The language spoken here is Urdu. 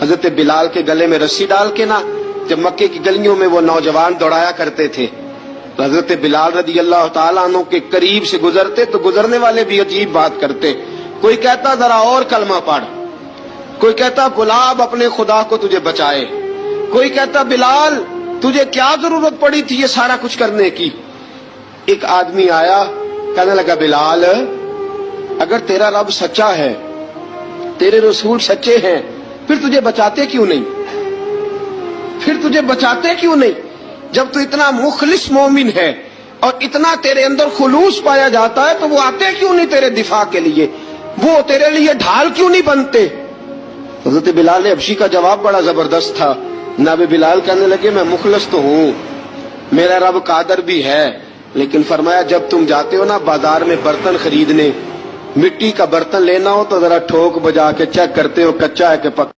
حضرت بلال کے گلے میں رسی ڈال کے نا جب مکے کی گلیوں میں وہ نوجوان دوڑایا کرتے تھے تو حضرت بلال رضی اللہ تعالیٰ عنہ کے قریب سے گزرتے تو گزرنے والے بھی عجیب بات کرتے. کوئی کہتا ذرا اور کلمہ پڑھ, کوئی کہتا بلا اب اپنے خدا کو تجھے بچائے, کوئی کہتا بلال تجھے کیا ضرورت پڑی تھی یہ سارا کچھ کرنے کی. ایک آدمی آیا کہنے لگا بلال اگر تیرا رب سچا ہے, تیرے رسول سچے ہیں, پھر تجھے بچاتے کیوں نہیں؟ پھر تجھے بچاتے کیوں نہیں؟ جب تو اتنا مخلص مومن ہے اور اتنا تیرے اندر خلوص پایا جاتا ہے تو وہ آتے کیوں نہیں تیرے دفاع کے لیے؟ وہ تیرے لیے ڈھال کیوں نہیں بنتے؟ حضرت بلال حبشی کا جواب بڑا زبردست تھا. جناب بلال کہنے لگے میں مخلص تو ہوں, میرا رب قادر بھی ہے, لیکن فرمایا جب تم جاتے ہو نا بازار میں برتن خریدنے, مٹی کا برتن لینا ہو تو ذرا ٹھوک بجا کے چیک کرتے ہو کچا ہے کہ پکا.